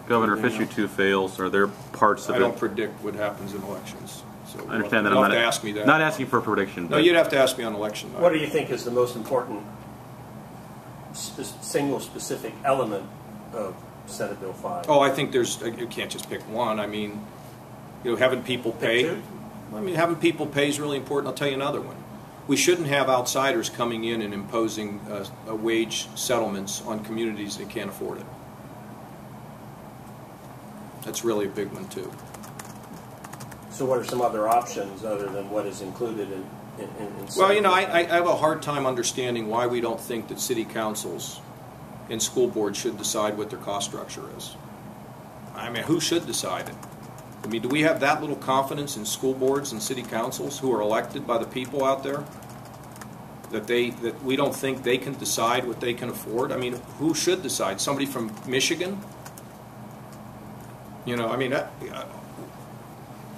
Governor, if issue 2 fails, are there parts of it? I don't predict what happens in elections. So I understand that. You'll I'm have to ask me that. Not asking for a prediction. No, but you'd have to ask me on election night. What do you think is the most important single specific element of Senate Bill 5? Oh, I think there's, you can't just pick one. I mean, you know, having people pay. I mean, having people pay is really important. I'll tell you another one. We shouldn't have outsiders coming in and imposing wage settlements on communities that can't afford it. That's really a big one, too. So what are some other options other than what is included in well, you know, I have a hard time understanding why we don't think that city councils and school boards should decide what their cost structure is. I mean, who should decide it? I mean, do we have that little confidence in school boards and city councils who are elected by the people out there that we don't think they can decide what they can afford? I mean, who should decide? Somebody from Michigan? You know, I mean,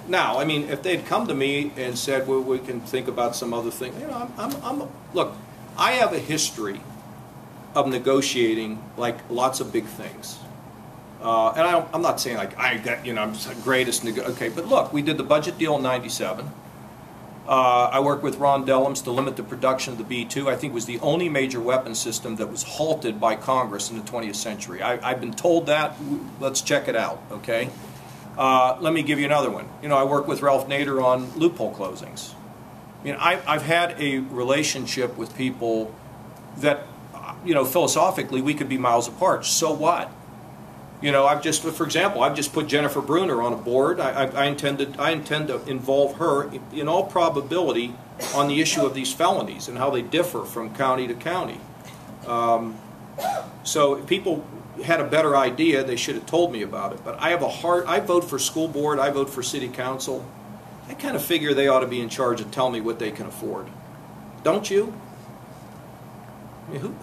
now, I mean, if they'd come to me and said, well, we can think about some other thing, you know, look, I have a history of negotiating like lots of big things. And I'm not saying like I'm the greatest okay, but look, we did the budget deal in '97. I worked with Ron Dellums to limit the production of the B-2. I think it was the only major weapon system that was halted by Congress in the 20th century. I've been told that. Let's check it out, okay? Let me give you another one. You know, I worked with Ralph Nader on loophole closings. You know, I've had a relationship with people that, you know, philosophically we could be miles apart. So what? You know, for example, I've just put Jennifer Bruner on a board. I intend to involve her, in all probability, on the issue of these felonies and how they differ from county to county. So if people had a better idea, they should have told me about it. But I vote for school board, I vote for city council. I kind of figure they ought to be in charge and tell me what they can afford. Don't you? I mean,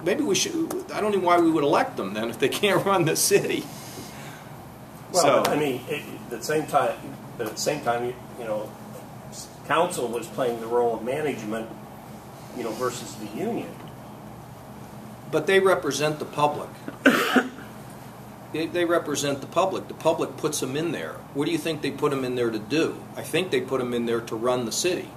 maybe we should. I don't know why we would elect them then if they can't run the city. Well, so, I mean, at the same time, you know, council was playing the role of management, you know, versus the union. But they represent the public. They represent the public. The public puts them in there. What do you think they put them in there to do? I think they put them in there to run the city.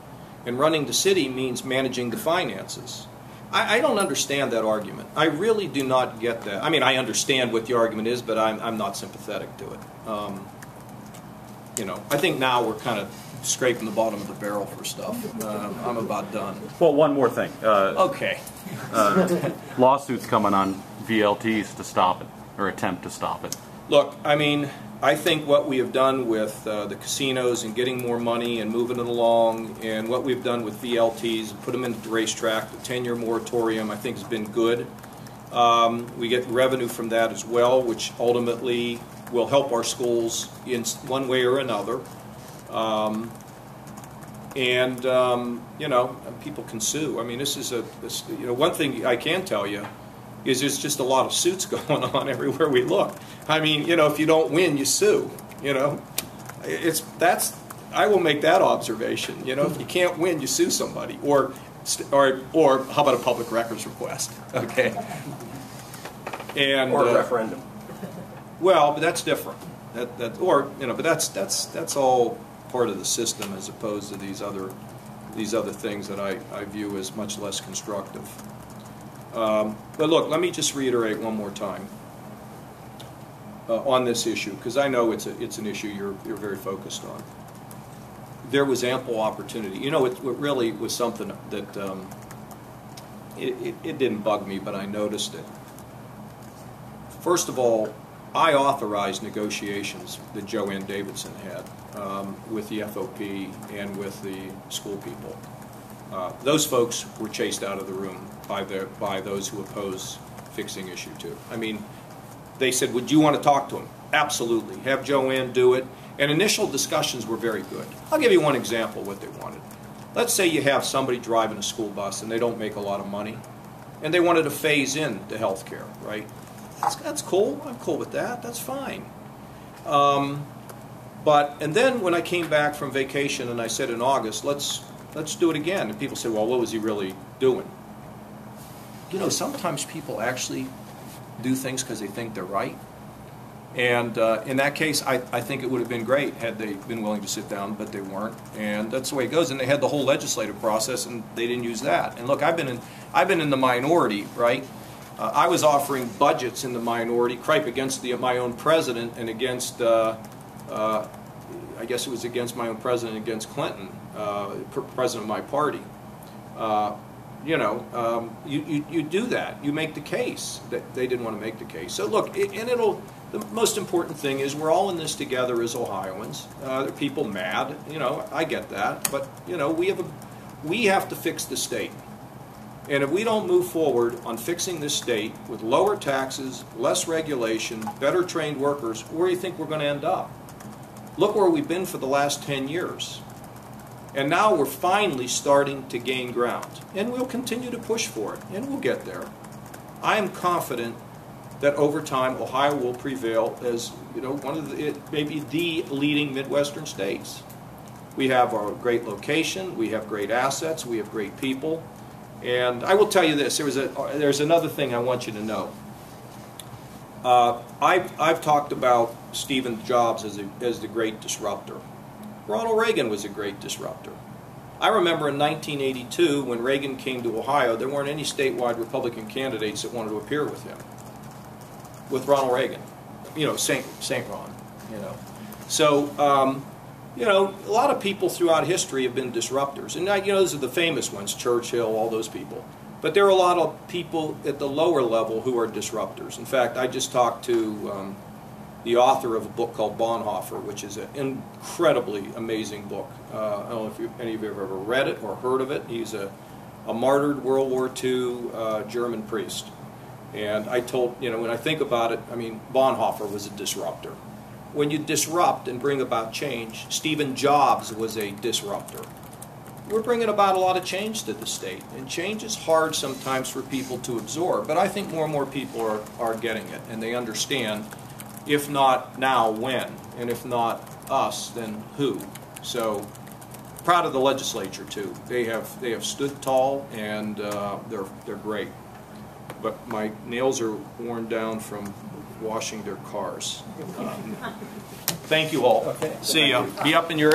And running the city means managing the finances. I don't understand that argument. I really do not get that. I mean, I understand what the argument is, but I'm not sympathetic to it. You know, I think now we're kind of scraping the bottom of the barrel for stuff. I'm about done. Well, one more thing. Okay. Lawsuits coming on VLTs to stop it, or attempt to stop it. Look, I mean, I think what we have done with the casinos and getting more money and moving it along, and what we've done with VLTs and put them into the racetrack, the 10-year moratorium, I think has been good. We get revenue from that as well, which ultimately will help our schools in one way or another. You know, people can sue. I mean, this is you know, one thing I can tell you is there's just a lot of suits going on everywhere we look. I mean, you know, if you don't win, you sue. You know, I will make that observation. You know, if you can't win, you sue somebody, or how about a public records request? Okay. And or a referendum. Well, but that's different. Or you know, but that's all part of the system as opposed to these other things that I view as much less constructive. But look, let me just reiterate one more time on this issue, because I know it's an issue you're very focused on. There was ample opportunity. You know, it really was something that it didn't bug me, but I noticed it. First of all, I authorized negotiations that Joanne Davidson had with the FOP and with the school people. Those folks were chased out of the room by those who oppose fixing issue 2. I mean, they said, would you want to talk to him? Absolutely. Have Joanne do it. And initial discussions were very good. I'll give you one example of what they wanted. Let's say you have somebody driving a school bus and they don't make a lot of money, and they wanted to phase in to health care, right? That's cool. I'm cool with that. That's fine. And then when I came back from vacation and I said in August, let's do it again, and people said, well, what was he really doing? You know, sometimes people actually do things because they think they're right. And in that case, I think it would have been great had they been willing to sit down, but they weren't. And that's the way it goes. And they had the whole legislative process, and they didn't use that. And look, I've been in the minority, right? I was offering budgets in the minority, cripe against my own president and against, I guess it was against my own president, against Clinton, president of my party. You know, you do that. You make the case that they didn't want to make the case. So look, the most important thing is we're all in this together as Ohioans. There are people mad, you know, I get that, but you know, we have to fix the state. And if we don't move forward on fixing this state with lower taxes, less regulation, better trained workers, where do you think we're going to end up? Look where we've been for the last 10 years. And now we're finally starting to gain ground. And we'll continue to push for it, and we'll get there. I am confident that over time Ohio will prevail as, you know, one of maybe the leading Midwestern states. We have our great location, we have great assets, we have great people. And I will tell you this, there's another thing I want you to know. I've talked about Stephen Jobs as the great disruptor. Ronald Reagan was a great disruptor. I remember in 1982 when Reagan came to Ohio, there weren't any statewide Republican candidates that wanted to appear with him. With Ronald Reagan, you know, Saint Ron, you know. So, you know, a lot of people throughout history have been disruptors. And, you know, those are the famous ones, Churchill, all those people. But there are a lot of people at the lower level who are disruptors. In fact, I just talked to the author of a book called Bonhoeffer, which is an incredibly amazing book. I don't know if any of you have ever read it or heard of it. He's a martyred World War II German priest. And I told, you know, when I think about it, I mean, Bonhoeffer was a disruptor. When you disrupt and bring about change, Stephen Jobs was a disruptor. We're bringing about a lot of change to the state, and change is hard sometimes for people to absorb, but I think more and more people are getting it, and they understand, if not now, when, and if not us, then who. So, proud of the legislature too. They have stood tall, and they're great. But my nails are worn down from washing their cars. Thank you all. Okay. See ya. Be up in your